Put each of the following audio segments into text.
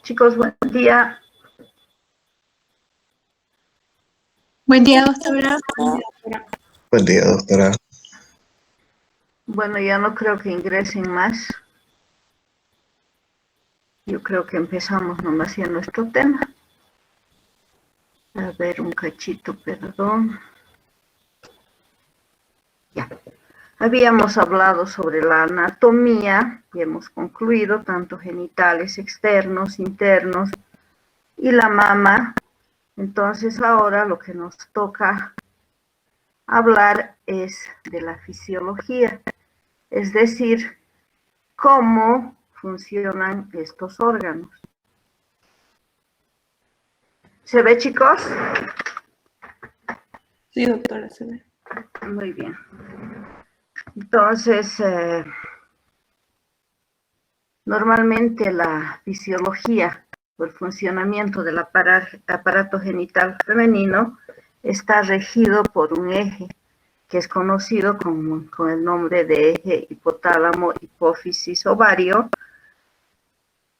Chicos, buen día. Buen día, doctora. Buen día, doctora. Bueno, ya no creo que ingresen más. Yo creo que empezamos nomás ya nuestro tema. A ver, un cachito, perdón. Ya. Habíamos hablado sobre la anatomía y hemos concluido tanto genitales externos, internos y la mama. Entonces ahora lo que nos toca hablar es de la fisiología, es decir, cómo funcionan estos órganos. ¿Se ve, chicos? Sí, doctora, se ve. Muy bien. Entonces, normalmente la fisiología o el funcionamiento del aparato genital femenino está regido por un eje que es conocido con el nombre de eje hipotálamo, hipófisis, ovario,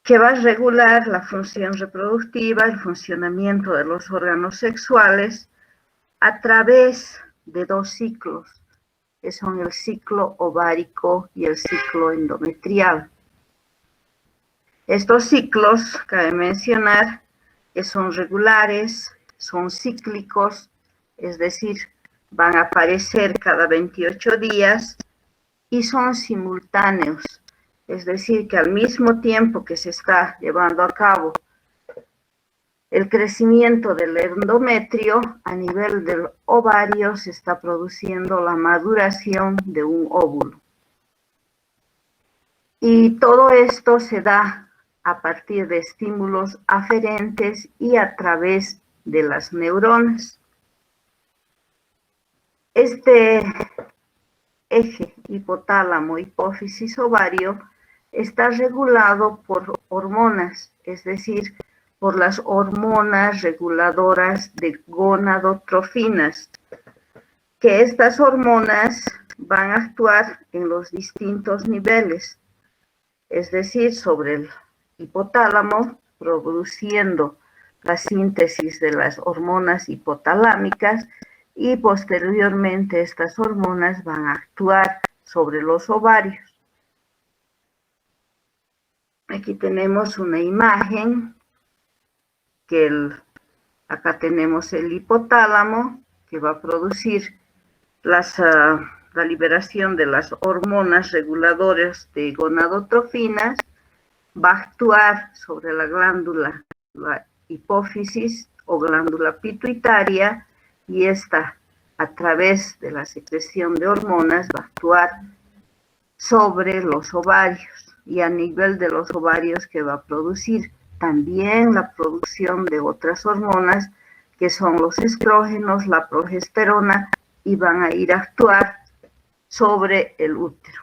que va a regular la función reproductiva, el funcionamiento de los órganos sexuales a través de dos ciclos, que son el ciclo ovárico y el ciclo endometrial. Estos ciclos, cabe mencionar, que son regulares, son cíclicos, es decir, van a aparecer cada 28 días y son simultáneos, es decir, que al mismo tiempo que se está llevando a cabo el crecimiento del endometrio, a nivel del ovario se está produciendo la maduración de un óvulo. Y todo esto se da a partir de estímulos aferentes y a través de las neuronas. Este eje hipotálamo, hipófisis, ovario está regulado por hormonas, es decir, por las hormonas reguladoras de gonadotrofinas, que estas hormonas van a actuar en los distintos niveles, es decir, sobre el hipotálamo, produciendo la síntesis de las hormonas hipotalámicas, y posteriormente estas hormonas van a actuar sobre los ovarios. Aquí tenemos una imagen acá tenemos el hipotálamo que va a producir la liberación de las hormonas reguladoras de gonadotrofinas, va a actuar sobre la glándula, la hipófisis o glándula pituitaria, y esta, a través de la secreción de hormonas, va a actuar sobre los ovarios, y a nivel de los ovarios que va a producir también la producción de otras hormonas que son los estrógenos, la progesterona, y van a ir a actuar sobre el útero.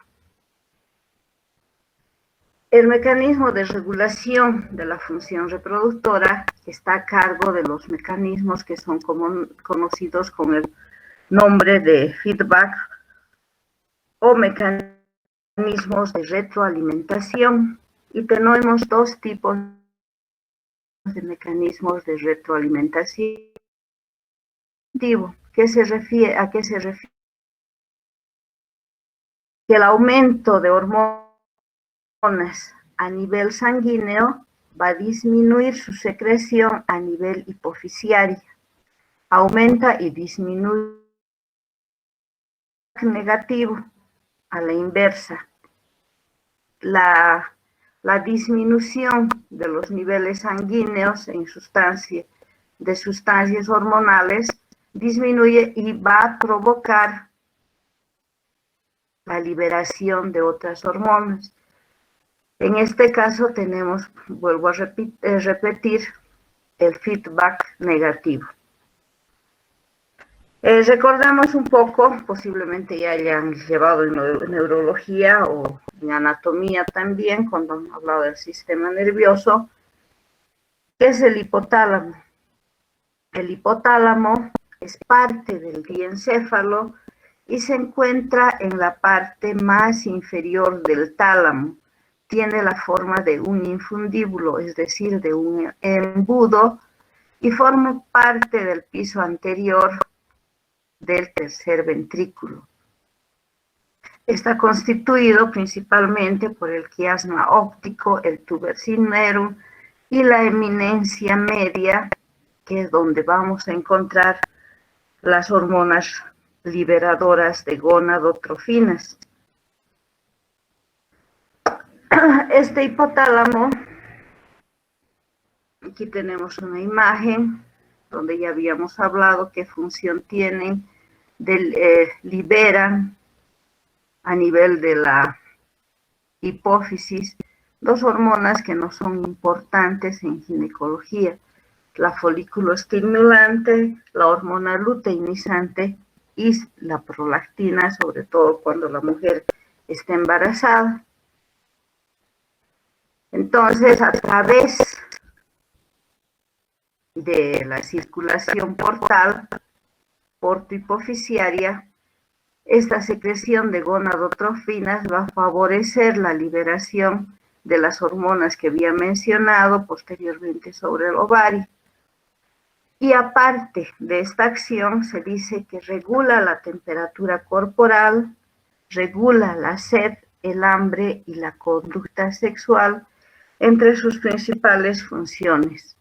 El mecanismo de regulación de la función reproductora está a cargo de los mecanismos que son conocidos con el nombre de feedback o mecanismos de retroalimentación. Y tenemos dos tipos de mecanismos de retroalimentación. ¿A qué se refiere? Que el aumento de hormonas a nivel sanguíneo va a disminuir su secreción a nivel hipofisiario. Aumenta y disminuye negativo a la inversa. La disminución de los niveles sanguíneos de sustancias hormonales disminuye y va a provocar la liberación de otras hormonas. En este caso tenemos, vuelvo a repetir, el feedback negativo. Recordemos un poco, posiblemente ya hayan llevado en neurología o en anatomía también, cuando han hablado del sistema nervioso, ¿qué es el hipotálamo? El hipotálamo es parte del diencéfalo y se encuentra en la parte más inferior del tálamo. tiene la forma de un infundíbulo, es decir, de un embudo, y forma parte del piso anterior del tercer ventrículo. Está constituido principalmente por el quiasma óptico, el tuber cinerum y la eminencia media, que es donde vamos a encontrar las hormonas liberadoras de gonadotrofinas. Este hipotálamo, aquí tenemos una imagen donde ya habíamos hablado qué función tienen, liberan a nivel de la hipófisis dos hormonas que no son importantes en ginecología: la folículo estimulante, la hormona luteinizante y la prolactina, sobre todo cuando la mujer está embarazada. Entonces, a través de la circulación portal, portohipofisiaria, esta secreción de gonadotrofinas va a favorecer la liberación de las hormonas que había mencionado posteriormente sobre el ovario. Y aparte de esta acción, se dice que regula la temperatura corporal, regula la sed, el hambre y la conducta sexual, entre sus principales funciones.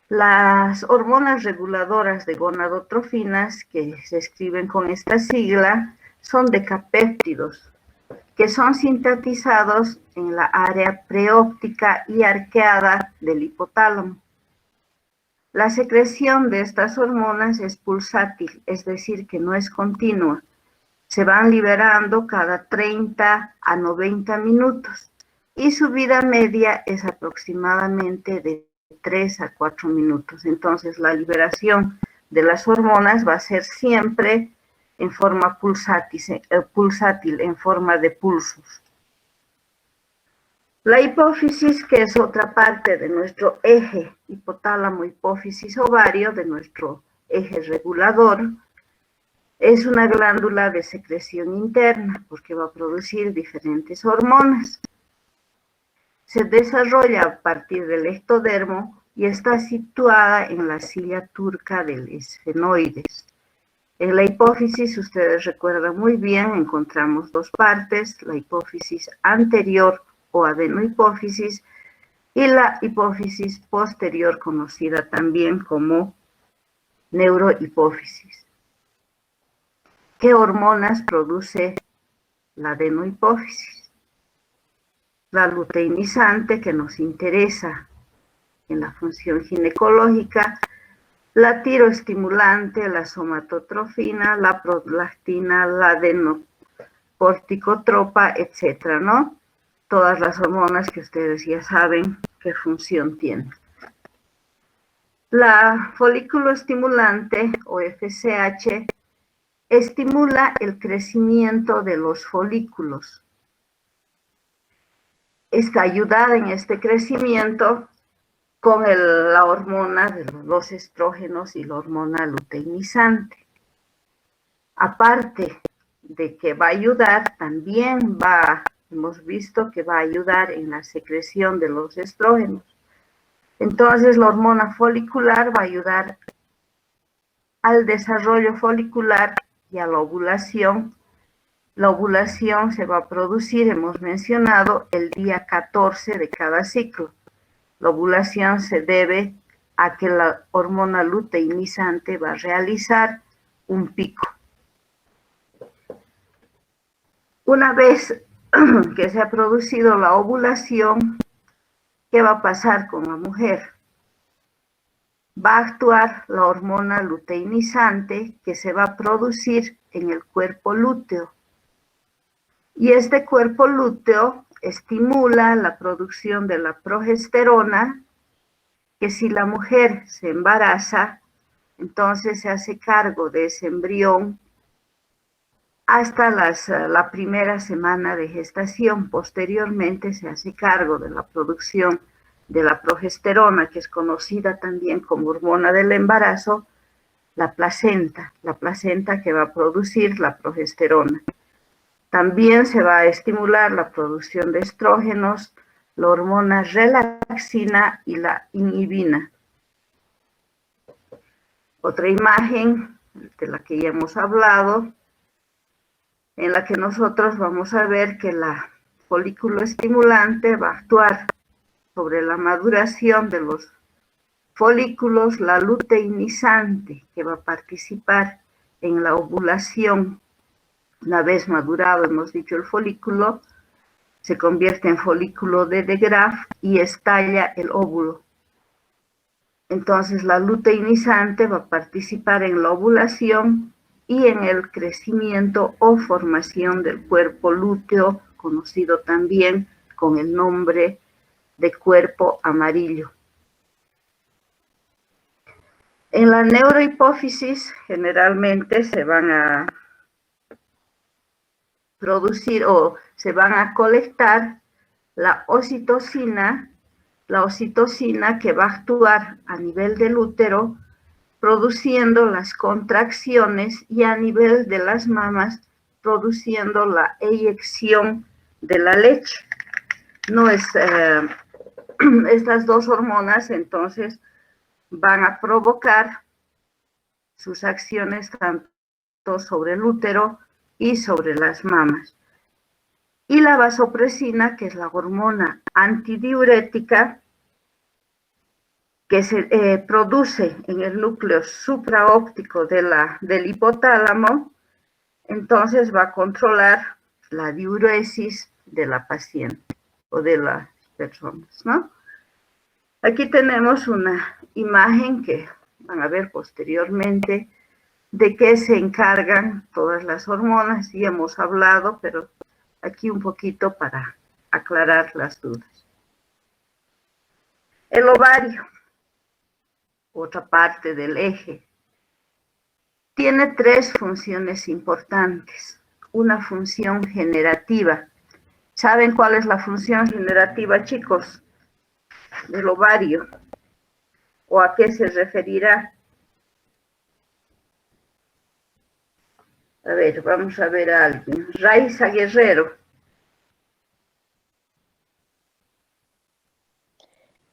Las hormonas reguladoras de gonadotrofinas, que se escriben con esta sigla, son decapéptidos, que son sintetizados en la área preóptica y arqueada del hipotálamo. La secreción de estas hormonas es pulsátil, es decir, que no es continua. Se van liberando cada 30 a 90 minutos y su vida media es aproximadamente de 3 a 4 minutos. Entonces, la liberación de las hormonas va a ser siempre en forma pulsátil, en forma de pulsos. La hipófisis, que es otra parte de nuestro eje hipotálamo, hipófisis, ovario, de nuestro eje regulador, es una glándula de secreción interna porque va a producir diferentes hormonas. Se desarrolla a partir del ectodermo y está situada en la silla turca del esfenoides. En la hipófisis, ustedes recuerdan muy bien, encontramos dos partes: la hipófisis anterior o adenohipófisis y la hipófisis posterior, conocida también como neurohipófisis. ¿Qué hormonas produce la adenohipófisis? La luteinizante, que nos interesa en la función ginecológica, la tiroestimulante, la somatotrofina, la prolactina, la adenocorticotropa, etcétera, ¿no? Todas las hormonas que ustedes ya saben qué función tienen. La folículo estimulante, o FSH, estimula el crecimiento de los folículos. Está ayudada en este crecimiento con la hormona de los estrógenos y la hormona luteinizante. Aparte de que va a ayudar, también hemos visto que va a ayudar en la secreción de los estrógenos. Entonces, la hormona folicular va a ayudar al desarrollo folicular y a la ovulación. La ovulación se va a producir, hemos mencionado, el día 14 de cada ciclo. La ovulación se debe a que la hormona luteinizante va a realizar un pico. Una vez que se ha producido la ovulación, ¿qué va a pasar con la mujer? Va a actuar la hormona luteinizante que se va a producir en el cuerpo lúteo. Y este cuerpo lúteo estimula la producción de la progesterona, que si la mujer se embaraza, entonces se hace cargo de ese embrión hasta la primera semana de gestación. Posteriormente se hace cargo de la producción de la progesterona, que es conocida también como hormona del embarazo, la placenta que va a producir la progesterona. También se va a estimular la producción de estrógenos, la hormona relaxina y la inhibina. Otra imagen de la que ya hemos hablado, en la que nosotros vamos a ver que la folículo estimulante va a actuar sobre la maduración de los folículos, la luteinizante, que va a participar en la ovulación. Una vez madurado, hemos dicho, el folículo, se convierte en folículo de De Graaf y estalla el óvulo. Entonces la luteinizante va a participar en la ovulación y en el crecimiento o formación del cuerpo lúteo, conocido también con el nombre de cuerpo amarillo. En la neurohipófisis generalmente se van a producir o se van a colectar la oxitocina que va a actuar a nivel del útero, produciendo las contracciones, y a nivel de las mamas, produciendo la eyección de la leche. No es, estas dos hormonas entonces van a provocar sus acciones tanto sobre el útero y sobre las mamas. Y la vasopresina, que es la hormona antidiurética, que se produce en el núcleo supraóptico del hipotálamo, entonces va a controlar la diuresis de la paciente o de las personas, ¿no? Aquí tenemos una imagen que van a ver posteriormente de qué se encargan todas las hormonas. Ya hemos hablado, pero aquí un poquito para aclarar las dudas. El ovario, otra parte del eje, tiene tres funciones importantes. Una función generativa. ¿Saben cuál es la función generativa, chicos, del ovario? ¿O a qué se referirá? A ver, vamos a ver a alguien. Raiza Guerrero.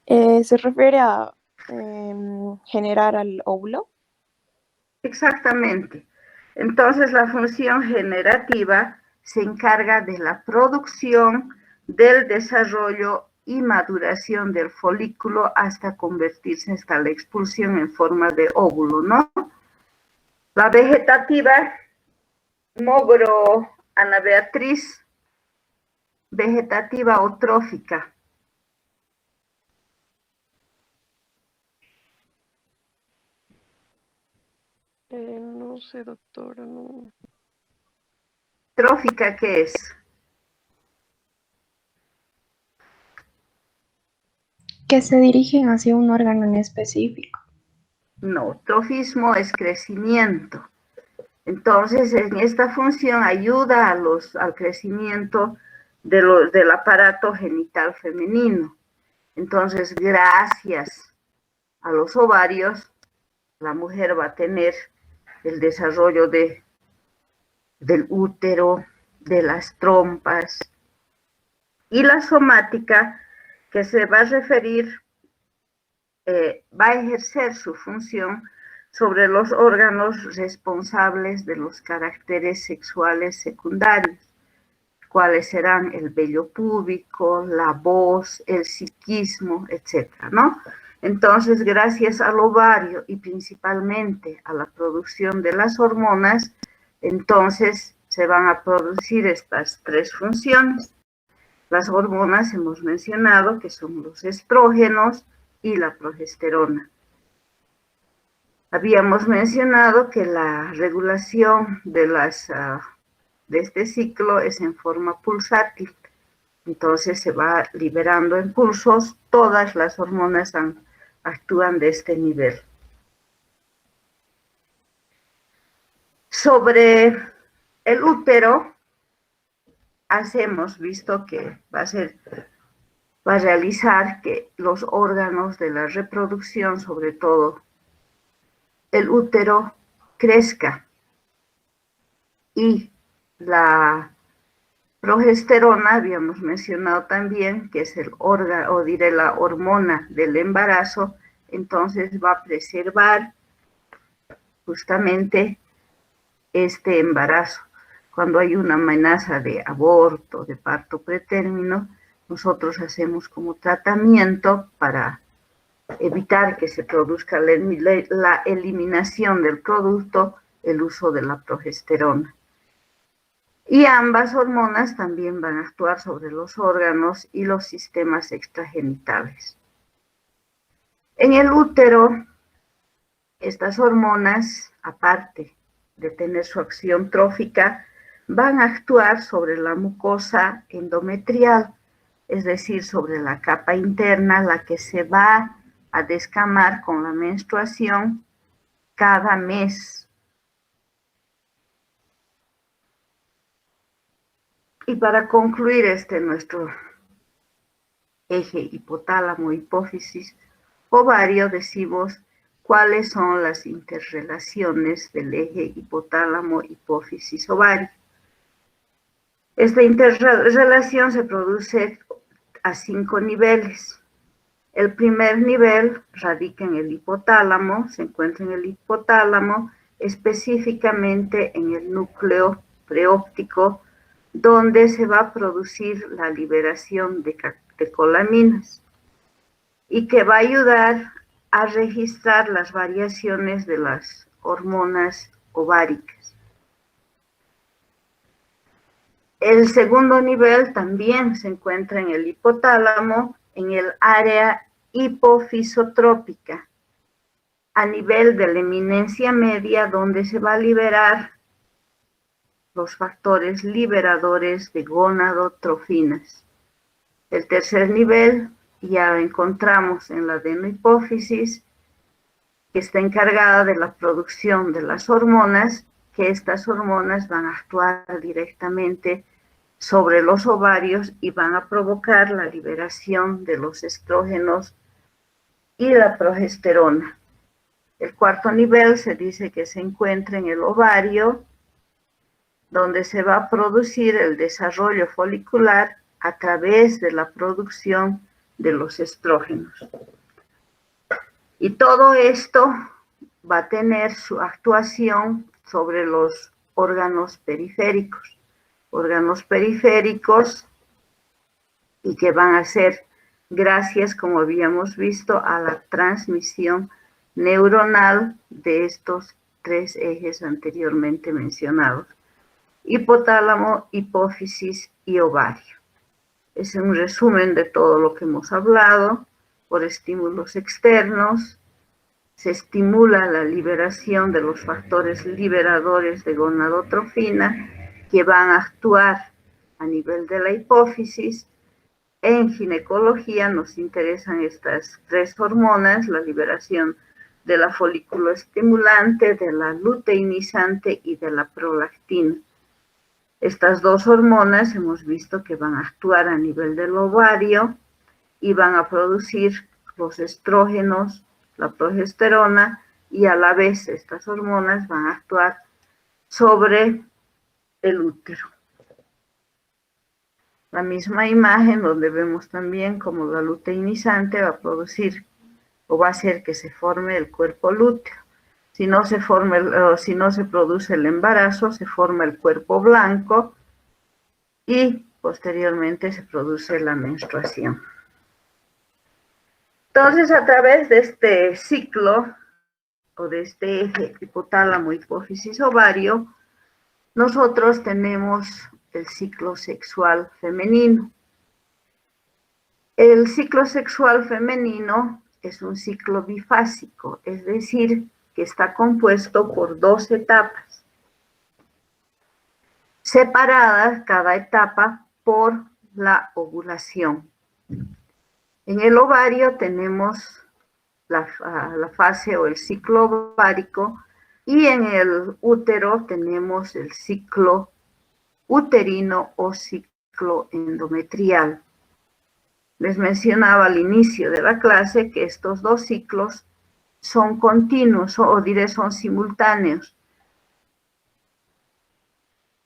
¿Se refiere a generar al óvulo? Exactamente. Entonces, la función generativa se encarga de la producción, del desarrollo y maduración del folículo hasta convertirse, hasta la expulsión en forma de óvulo, ¿no? La vegetativa, Mogro, Ana Beatriz, vegetativa o trófica. No sé, doctora, no. ¿Trófica qué es? Que se dirigen hacia un órgano en específico. No, trofismo es crecimiento. Entonces, en esta función ayuda al crecimiento del aparato genital femenino. Entonces, gracias a los ovarios, la mujer va a tener el desarrollo del útero, de las trompas, y la somática, que se va a referir, va a ejercer su función sobre los órganos responsables de los caracteres sexuales secundarios, cuáles serán el vello púbico, la voz, el psiquismo, etcétera, ¿no? Entonces, gracias al ovario y principalmente a la producción de las hormonas, entonces se van a producir estas tres funciones. Las hormonas hemos mencionado que son los estrógenos y la progesterona. Habíamos mencionado que la regulación de este ciclo es en forma pulsátil. Entonces se va liberando impulsos, todas las hormonas actúan de este nivel. Sobre el útero, hemos visto que va a realizar que los órganos de la reproducción, sobre todo el útero, crezca, y la Progesterona, habíamos mencionado también, que es el órgano, o diré la hormona del embarazo, entonces va a preservar justamente este embarazo. Cuando hay una amenaza de aborto, de parto pretérmino, nosotros hacemos como tratamiento para evitar que se produzca la eliminación del producto, el uso de la progesterona. Y ambas hormonas también van a actuar sobre los órganos y los sistemas extragenitales. En el útero, estas hormonas, aparte de tener su acción trófica, van a actuar sobre la mucosa endometrial, es decir, sobre la capa interna, la que se va a descamar con la menstruación cada mes. Y para concluir nuestro eje hipotálamo-hipófisis ovario, decimos cuáles son las interrelaciones del eje hipotálamo-hipófisis ovario. Esta interrelación se produce a 5 niveles. El primer nivel radica en el hipotálamo, se encuentra en el hipotálamo, específicamente en el núcleo preóptico, donde se va a producir la liberación de catecolaminas y que va a ayudar a registrar las variaciones de las hormonas ováricas. El segundo nivel también se encuentra en el hipotálamo, en el área hipofisotrópica, a nivel de la eminencia media, donde se va a liberar los factores liberadores de gonadotrofinas. El tercer nivel ya encontramos en la adenohipófisis, que está encargada de la producción de las hormonas, que estas hormonas van a actuar directamente sobre los ovarios y van a provocar la liberación de los estrógenos y la progesterona. El cuarto nivel se dice que se encuentra en el ovario, donde se va a producir el desarrollo folicular a través de la producción de los estrógenos. Y todo esto va a tener su actuación sobre los órganos periféricos y que van a ser gracias, como habíamos visto, a la transmisión neuronal de estos 3 ejes anteriormente mencionados: hipotálamo, hipófisis y ovario. Es un resumen de todo lo que hemos hablado. Por estímulos externos, se estimula la liberación de los factores liberadores de gonadotrofina que van a actuar a nivel de la hipófisis. En ginecología nos interesan estas 3 hormonas: la liberación de la folículo estimulante, de la luteinizante y de la prolactina. Estas 2 hormonas hemos visto que van a actuar a nivel del ovario y van a producir los estrógenos, la progesterona, y a la vez estas hormonas van a actuar sobre el útero. La misma imagen donde vemos también cómo la luteinizante va a producir o va a hacer que se forme el cuerpo lúteo. Si no se produce el embarazo, se forma el cuerpo blanco y posteriormente se produce la menstruación. Entonces, a través de este ciclo o de este eje hipotálamo, hipófisis, ovario, nosotros tenemos el ciclo sexual femenino. El ciclo sexual femenino es un ciclo bifásico, es decir, que está compuesto por 2 etapas, separadas cada etapa por la ovulación. En el ovario tenemos la fase o el ciclo ovárico, y en el útero tenemos el ciclo uterino o ciclo endometrial. Les mencionaba al inicio de la clase que estos 2 ciclos son continuos, o diré son simultáneos.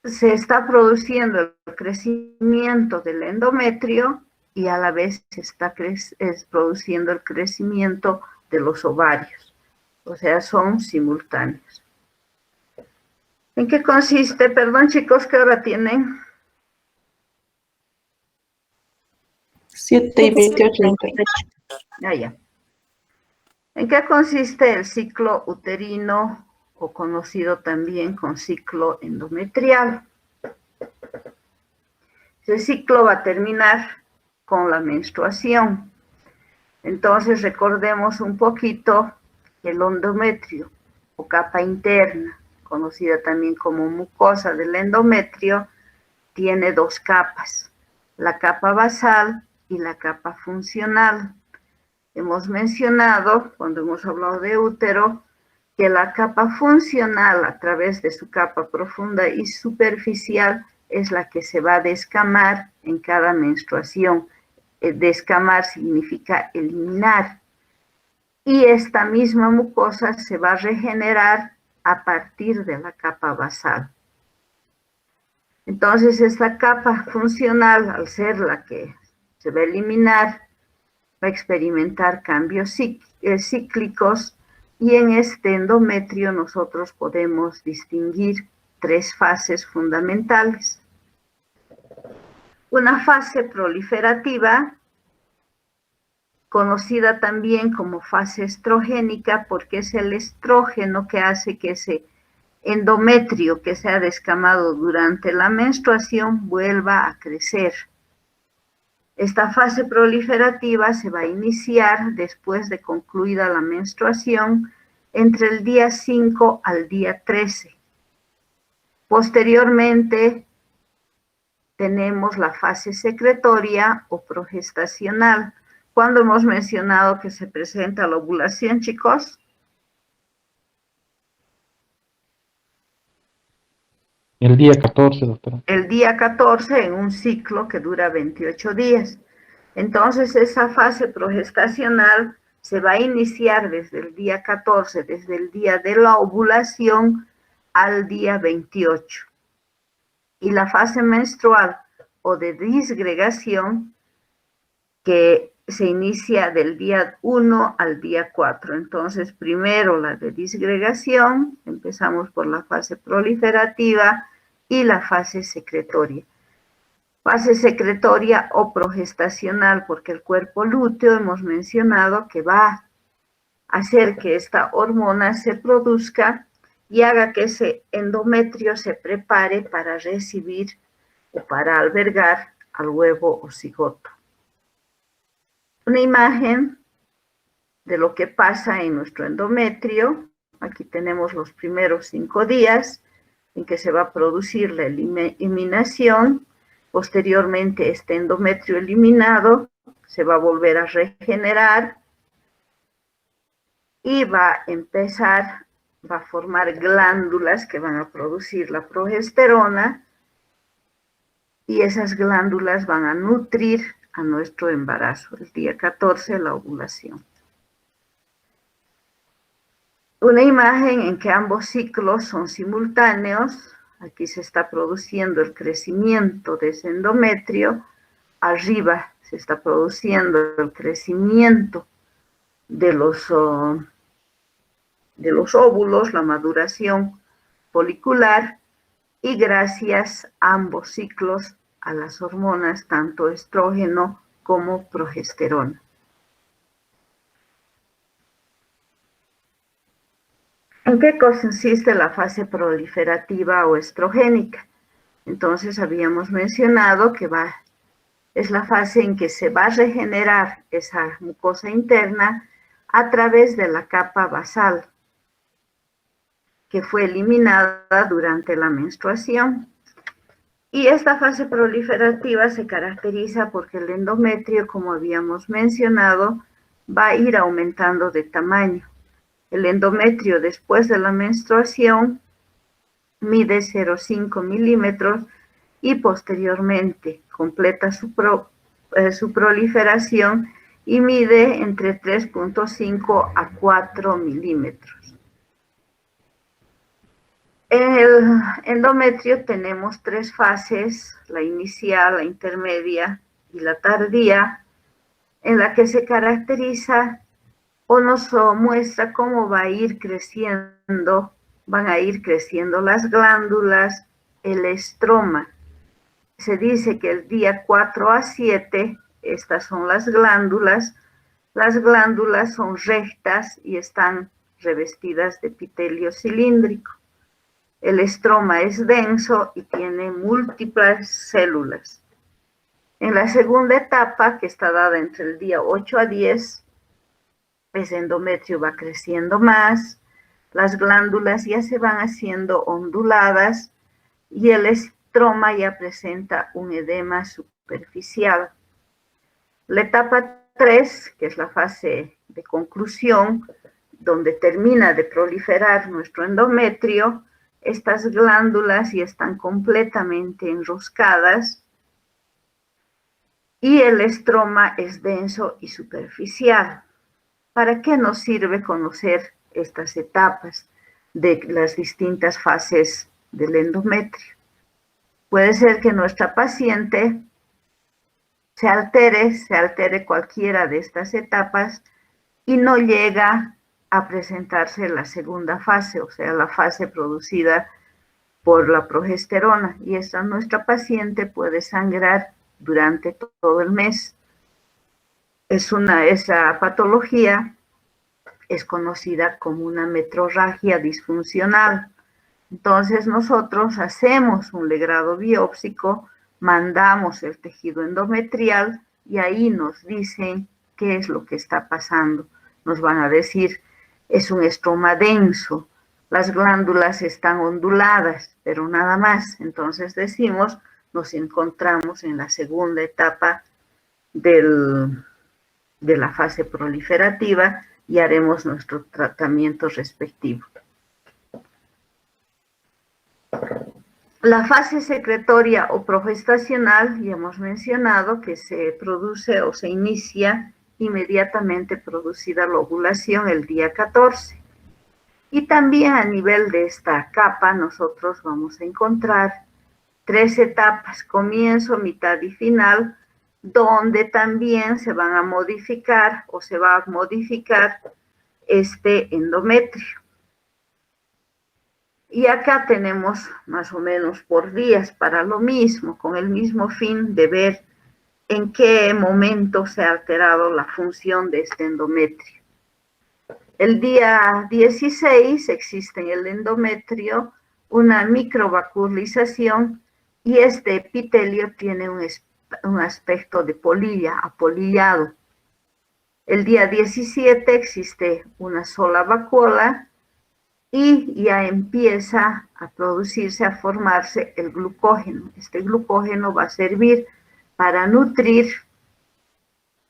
se está produciendo el crecimiento del endometrio y a la vez se está produciendo el crecimiento de los ovarios. O sea, son simultáneos. ¿En qué consiste? Perdón, chicos, ¿qué hora tienen? 7:28. Ya. ¿En qué consiste el ciclo uterino o conocido también con ciclo endometrial? Ese ciclo va a terminar con la menstruación. Entonces recordemos un poquito que el endometrio o capa interna, conocida también como mucosa del endometrio, tiene dos capas, la capa basal y la capa funcional. Hemos mencionado, cuando hemos hablado de útero, que la capa funcional a través de su capa profunda y superficial es la que se va a descamar en cada menstruación. Descamar significa eliminar. Y esta misma mucosa se va a regenerar a partir de la capa basal. Entonces, esta capa funcional, al ser la que se va a eliminar, va a experimentar cambios cíclicos y en este endometrio nosotros podemos distinguir tres fases fundamentales. Una fase proliferativa, conocida también como fase estrogénica, porque es el estrógeno que hace que ese endometrio que se ha descamado durante la menstruación vuelva a crecer. Esta fase proliferativa se va a iniciar después de concluida la menstruación entre el día 5 al día 13. Posteriormente tenemos la fase secretoria o progestacional. ¿Cuándo hemos mencionado que se presenta la ovulación, chicos? El día 14, doctora. El día 14 en un ciclo que dura 28 días. Entonces, esa fase progestacional se va a iniciar desde el día 14, desde el día de la ovulación al día 28. Y la fase menstrual o de disgregación que se inicia del día 1 al día 4. Entonces, primero la de disgregación, empezamos por la fase proliferativa y la fase secretoria. Fase secretoria o progestacional, porque el cuerpo lúteo hemos mencionado que va a hacer que esta hormona se produzca y haga que ese endometrio se prepare para recibir o para albergar al huevo o cigoto. Una imagen de lo que pasa en nuestro endometrio. Aquí tenemos los primeros 5 días en que se va a producir la eliminación. Posteriormente, este endometrio eliminado se va a volver a regenerar y va a empezar, va a formar glándulas que van a producir la progesterona y esas glándulas van a nutrir a nuestro embarazo. El día 14, la ovulación. Una imagen en que ambos ciclos son simultáneos. Aquí se está produciendo el crecimiento de ese endometrio. Arriba se está produciendo el crecimiento de los óvulos, la maduración folicular. Y gracias a ambos ciclos, a las hormonas, tanto estrógeno como progesterona. ¿En qué consiste la fase proliferativa o estrogénica? Entonces habíamos mencionado que es la fase en que se va a regenerar esa mucosa interna a través de la capa basal, que fue eliminada durante la menstruación. Y esta fase proliferativa se caracteriza porque el endometrio, como habíamos mencionado, va a ir aumentando de tamaño. El endometrio después de la menstruación mide 0,5 milímetros y posteriormente completa su proliferación y mide entre 3,5 a 4 milímetros. el endometrio tenemos 3 fases, la inicial, la intermedia y la tardía, en la que se caracteriza o nos muestra cómo van a ir creciendo las glándulas, el estroma. Se dice que el día 4 a 7, estas son las glándulas son rectas y están revestidas de epitelio cilíndrico. El estroma es denso y tiene múltiples células. En la segunda etapa, que está dada entre el día 8 a 10, ese endometrio va creciendo más, las glándulas ya se van haciendo onduladas y el estroma ya presenta un edema superficial. La etapa 3, que es la fase de conclusión, donde termina de proliferar nuestro endometrio, estas glándulas ya están completamente enroscadas y el estroma es denso y superficial. ¿Para qué nos sirve conocer estas etapas de las distintas fases del endometrio? Puede ser que nuestra paciente se altere cualquiera de estas etapas y no llega a presentarse la segunda fase, o sea, la fase producida por la progesterona, y nuestra paciente puede sangrar durante todo el mes. Esa patología es conocida como una metrorragia disfuncional. Entonces nosotros hacemos un legrado biópsico, mandamos el tejido endometrial y ahí nos dicen qué es lo que está pasando. Nos van a decir, es un estroma denso, las glándulas están onduladas, pero nada más. Entonces decimos, nos encontramos en la segunda etapa de la fase proliferativa y haremos nuestro tratamiento respectivo. La fase secretoria o progestacional, ya hemos mencionado que se produce o se inicia inmediatamente producida la ovulación el día 14. Y también a nivel de esta capa nosotros vamos a encontrar 3 etapas, comienzo, mitad y final, donde también se van a modificar o se va a modificar este endometrio. Y acá tenemos más o menos por días para lo mismo, con el mismo fin de ver en qué momento se ha alterado la función de este endometrio. El día 16 existe en el endometrio una microvacuolización y este epitelio tiene un aspecto de polilla, apolillado. El día 17 existe una sola vacuola y ya empieza a producirse, a formarse el glucógeno. Este glucógeno va a servir para nutrir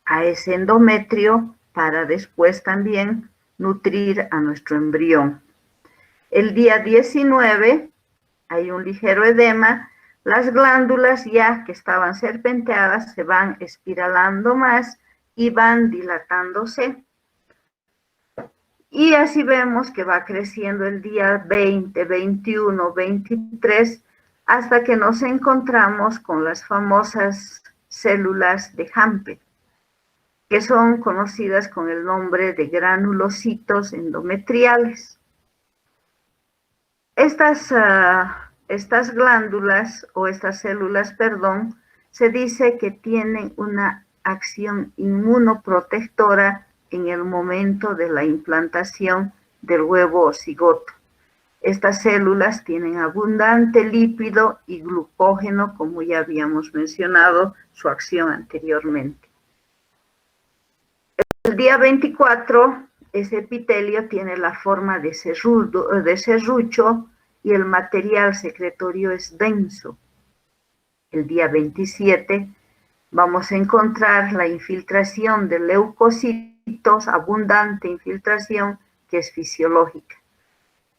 a ese endometrio, para después también nutrir a nuestro embrión. El día 19 hay un ligero edema, las glándulas ya que estaban serpenteadas se van espiralando más y van dilatándose. Y así vemos que va creciendo el día 20, 21, 23, hasta que nos encontramos con las famosas células de Hampe, que son conocidas con el nombre de granulocitos endometriales. Estas glándulas o estas células, perdón, se dice que tienen una acción inmunoprotectora en el momento de la implantación del huevo o cigoto. Estas células tienen abundante lípido y glucógeno, como ya habíamos mencionado su acción anteriormente. El día 24, ese epitelio tiene la forma de serrucho y el material secretorio es denso. El día 27 vamos a encontrar la infiltración de leucocitos, abundante infiltración que es fisiológica.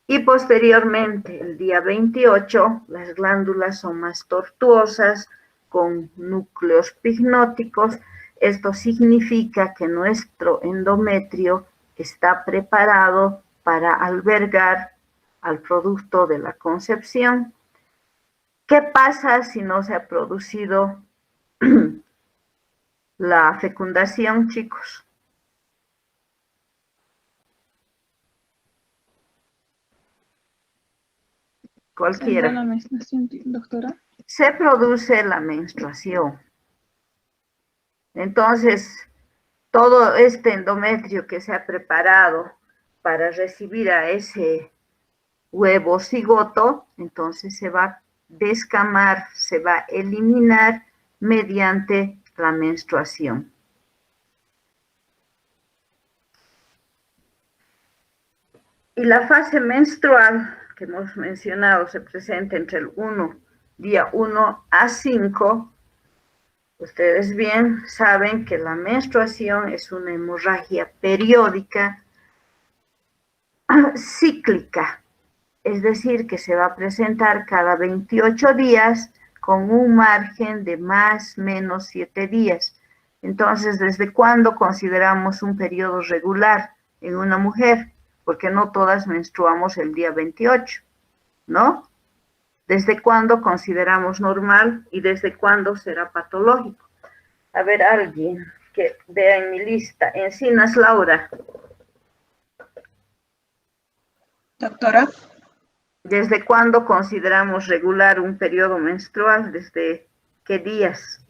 Y posteriormente, el día 28, las glándulas son más tortuosas, con núcleos pignóticos. Esto significa que nuestro endometrio está preparado para albergar al producto de la concepción. ¿Qué pasa si no se ha producido la fecundación, chicos? Cualquiera. ¿Se da la menstruación, doctora? Se produce la menstruación. Entonces, todo este endometrio que se ha preparado para recibir a ese huevo cigoto, entonces se va a descamar, se va a eliminar mediante la menstruación. Y la fase menstrual que hemos mencionado se presenta entre el día 1 a 5. Ustedes bien saben que la menstruación es una hemorragia periódica cíclica, es decir, que se va a presentar cada 28 días con un margen de más o menos 7 días. Entonces, ¿desde cuándo consideramos un periodo regular en una mujer? Porque no todas menstruamos el día 28, ¿no? ¿Desde cuándo consideramos normal y desde cuándo será patológico? A ver, alguien que vea en mi lista. Encinas Laura. Doctora. ¿Desde cuándo consideramos regular un periodo menstrual? ¿Desde qué días?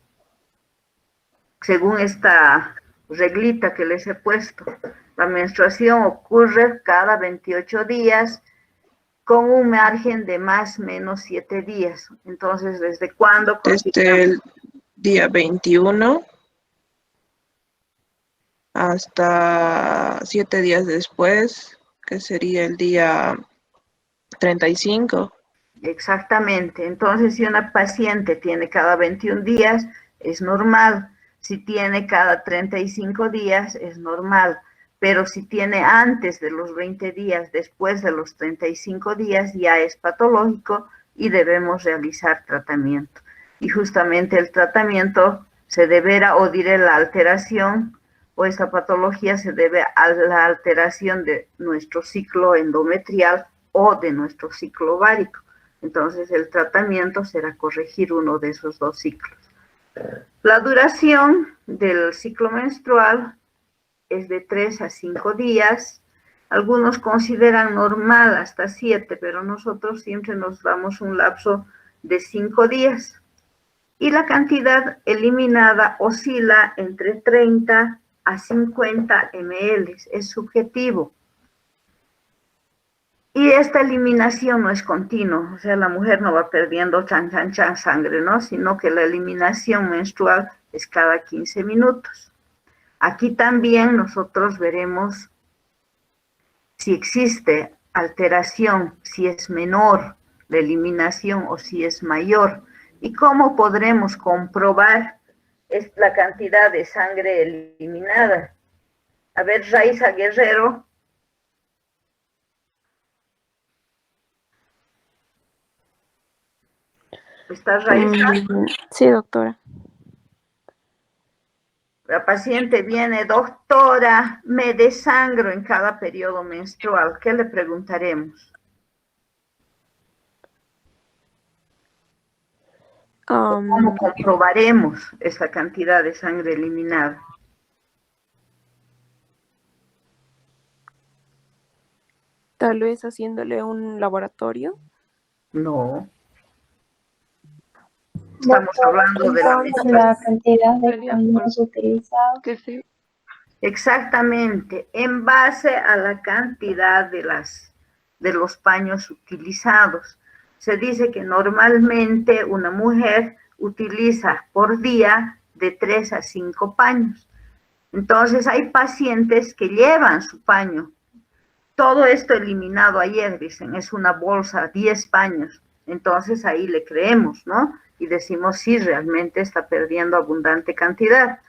Según esta reglita que les he puesto, la menstruación ocurre cada 28 días con un margen de más o menos 7 días. Entonces, ¿desde cuándo? Desde el día 21 hasta 7 días después, que sería el día 35. Exactamente. Entonces, si una paciente tiene cada 21 días, es normal. Si tiene cada 35 días, es normal. Pero si tiene antes de los 20 días, después de los 35 días, ya es patológico y debemos realizar tratamiento. Y justamente el tratamiento se deberá, o diré la alteración, o esta patología se debe a la alteración de nuestro ciclo endometrial o de nuestro ciclo ovárico. Entonces el tratamiento será corregir uno de esos dos ciclos. La duración del ciclo menstrual es de 3 a 5 días. Algunos consideran normal hasta 7, pero nosotros siempre nos damos un lapso de 5 días. Y la cantidad eliminada oscila entre 30 a 50 ml, es subjetivo. Y esta eliminación no es continua, o sea, la mujer no va perdiendo sangre, ¿no? Sino que la eliminación menstrual es cada 15 minutos. Aquí también nosotros veremos si existe alteración, si es menor la eliminación o si es mayor. ¿Y cómo podremos comprobar la cantidad de sangre eliminada? A ver, Raiza Guerrero. ¿Está Raiza? Sí, doctora. La paciente viene, doctora, me desangro en cada periodo menstrual. ¿Qué le preguntaremos? ¿Cómo comprobaremos esta cantidad de sangre eliminada? Tal vez haciéndole un laboratorio. No. Estamos hablando de la menstruación. La cantidad de paños utilizados. Que sí. Exactamente, en base a la cantidad de los paños utilizados. Se dice que normalmente una mujer utiliza por día de 3 a 5 paños. Entonces hay pacientes que llevan su paño. Todo esto eliminado ayer, dicen, es una bolsa, 10 paños. Entonces ahí le creemos, ¿no? Y decimos, sí, realmente está perdiendo abundante cantidad.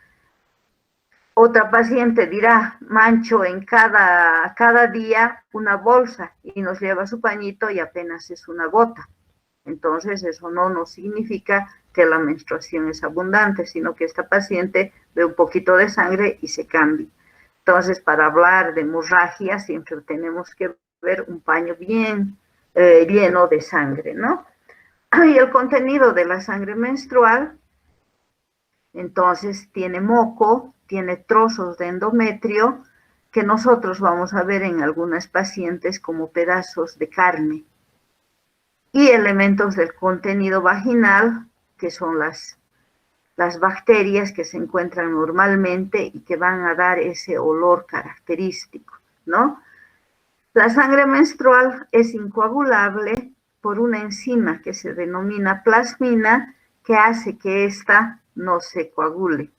Otra paciente dirá, mancho en cada día una bolsa y nos lleva su pañito y apenas es una gota. Entonces eso no nos significa que la menstruación es abundante, sino que esta paciente ve un poquito de sangre y se cambia. Entonces, para hablar de hemorragia siempre tenemos que ver un paño bien lleno de sangre, ¿no? Y el contenido de la sangre menstrual, entonces tiene moco, tiene trozos de endometrio, que nosotros vamos a ver en algunas pacientes como pedazos de carne, y elementos del contenido vaginal, que son las bacterias que se encuentran normalmente y que van a dar ese olor característico, ¿no? La sangre menstrual es incoagulable por una enzima que se denomina plasmina, que hace que ésta no se coagule.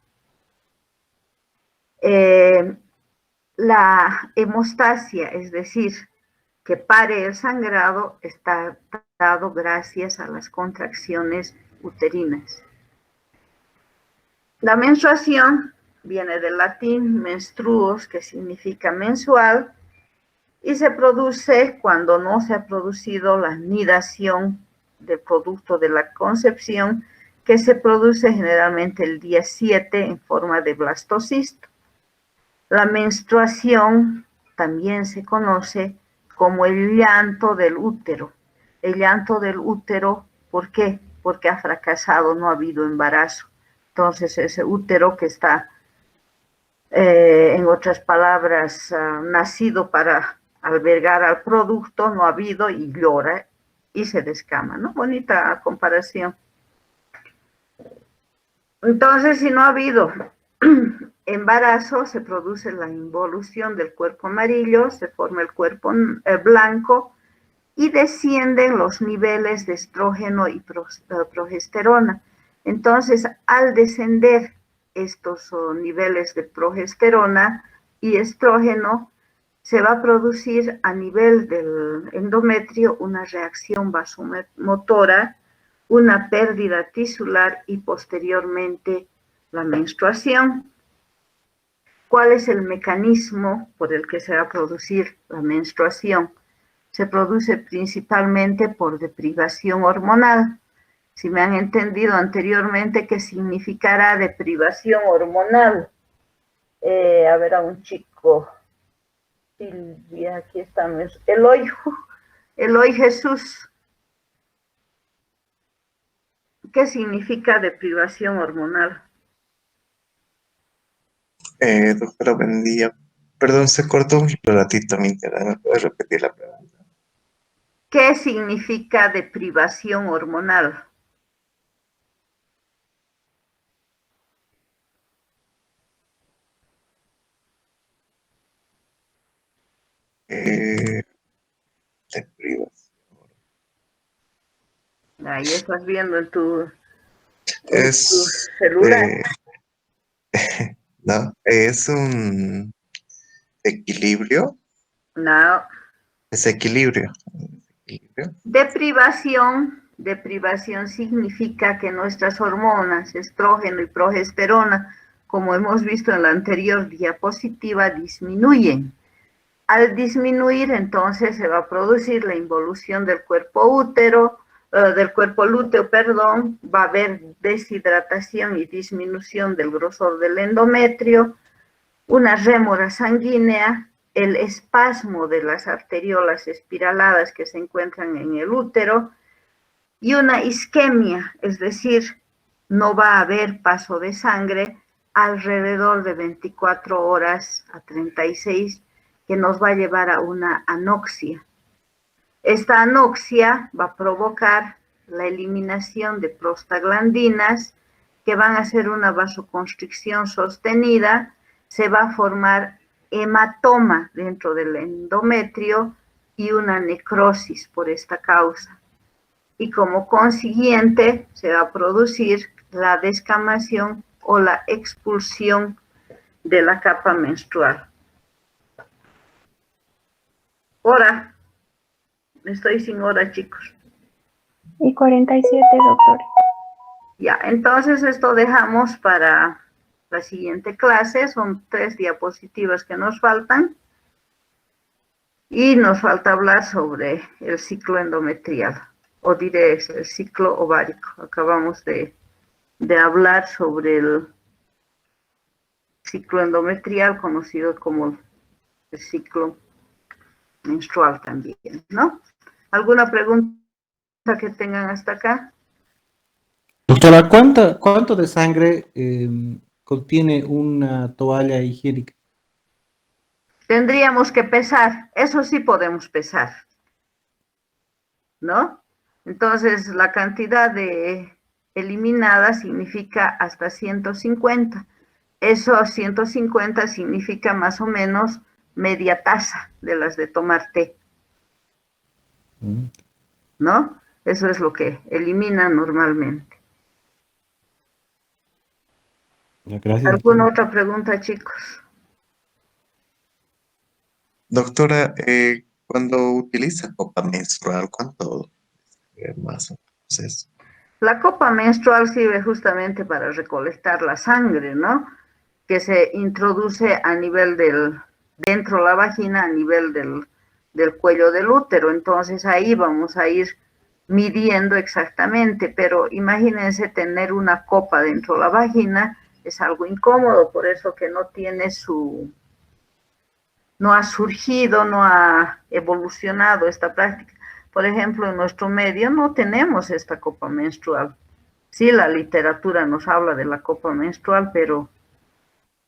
La hemostasia, es decir, que pare el sangrado, está dado gracias a las contracciones uterinas. La menstruación viene del latín menstruos, que significa mensual, y se produce cuando no se ha producido la nidación del producto de la concepción, que se produce generalmente el día 7 en forma de blastocisto. La menstruación también se conoce como el llanto del útero. El llanto del útero, ¿por qué? Porque ha fracasado, no ha habido embarazo. Entonces ese útero que está, en otras palabras, nacido para albergar al producto, no ha habido y llora y se descama, ¿no? Bonita comparación. Entonces, si no ha habido embarazo, se produce la involución del cuerpo amarillo, se forma el cuerpo blanco y descienden los niveles de estrógeno y progesterona. Entonces, al descender estos niveles de progesterona y estrógeno, se va a producir a nivel del endometrio una reacción vasomotora, una pérdida tisular y posteriormente la menstruación. ¿Cuál es el mecanismo por el que se va a producir la menstruación? Se produce principalmente por deprivación hormonal. Si me han entendido anteriormente, ¿qué significará deprivación hormonal? A ver, a un chico, Silvia, aquí estamos, Eloy Jesús. ¿Qué significa deprivación hormonal? Doctora, buen día. Perdón, se cortó un ratito mi internet. ¿Me puedes repetir la pregunta? ¿Qué significa deprivación hormonal? Deprivación. Ahí estás viendo en tu Es, celular. no, es un equilibrio. No. Desequilibrio. Deprivación significa que nuestras hormonas, estrógeno y progesterona, como hemos visto en la anterior diapositiva, disminuyen. Al disminuir, entonces se va a producir la involución del cuerpo lúteo, va a haber deshidratación y disminución del grosor del endometrio, una rémora sanguínea, el espasmo de las arteriolas espiraladas que se encuentran en el útero y una isquemia, es decir, no va a haber paso de sangre alrededor de 24 horas a 36, que nos va a llevar a una anoxia. Esta anoxia va a provocar la eliminación de prostaglandinas que van a hacer una vasoconstricción sostenida, se va a formar hematoma dentro del endometrio y una necrosis por esta causa. Y como consiguiente se va a producir la descamación o la expulsión de la capa menstrual. Hora. Estoy sin hora, chicos. Y 47, doctor. Ya, entonces esto dejamos para la siguiente clase. Son 3 diapositivas que nos faltan. Y nos falta hablar sobre el ciclo endometrial, o diré el ciclo ovárico. Acabamos de hablar sobre el ciclo endometrial, conocido como el ciclo menstrual también, ¿no? ¿Alguna pregunta que tengan hasta acá? Doctora, ¿cuánto de sangre contiene una toalla higiénica? Tendríamos que pesar, eso sí podemos pesar, ¿no? Entonces, la cantidad de eliminada significa hasta 150. Eso 150 significa más o menos media taza de las de tomar té, ¿no? Eso es lo que eliminan normalmente. Gracias. ¿Alguna otra pregunta, chicos? Doctora, cuando utiliza copa menstrual, ¿cuánto más o menos es? La copa menstrual sirve justamente para recolectar la sangre, ¿no? Que se introduce a nivel dentro de la vagina, a nivel del cuello del útero. Entonces ahí vamos a ir midiendo exactamente, pero imagínense tener una copa dentro de la vagina, es algo incómodo, por eso que no ha surgido, no ha evolucionado esta práctica. Por ejemplo, en nuestro medio no tenemos esta copa menstrual. Sí, la literatura nos habla de la copa menstrual, pero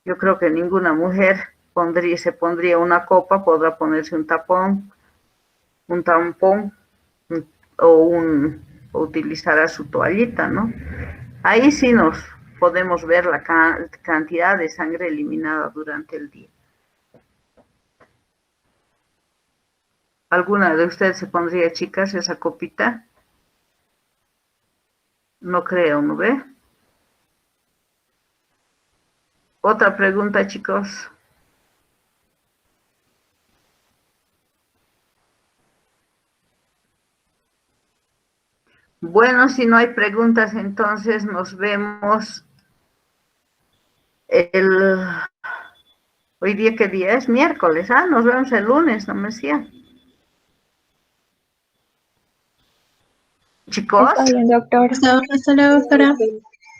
yo creo que ninguna mujer se pondría una copa, podrá ponerse un tampón, o utilizará su toallita, ¿no? Ahí sí nos podemos ver la cantidad de sangre eliminada durante el día. ¿Alguna de ustedes se pondría, chicas, esa copita? No creo, ¿no ve? Otra pregunta, chicos. Bueno, si no hay preguntas, entonces nos vemos hoy día, ¿qué día es? Miércoles, nos vemos el lunes, no me decía. Chicos, Está bien, doctor. Hasta luego, doctora.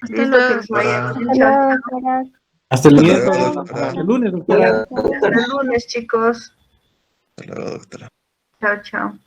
listo, que les vaya Doctora. bien. Hasta Chao, luego, chao. doctora. Hasta el Hasta miércoles, luego, hasta doctora. el lunes, doctora. Hasta el lunes, chicos. Hasta luego, doctora. Chao, chao.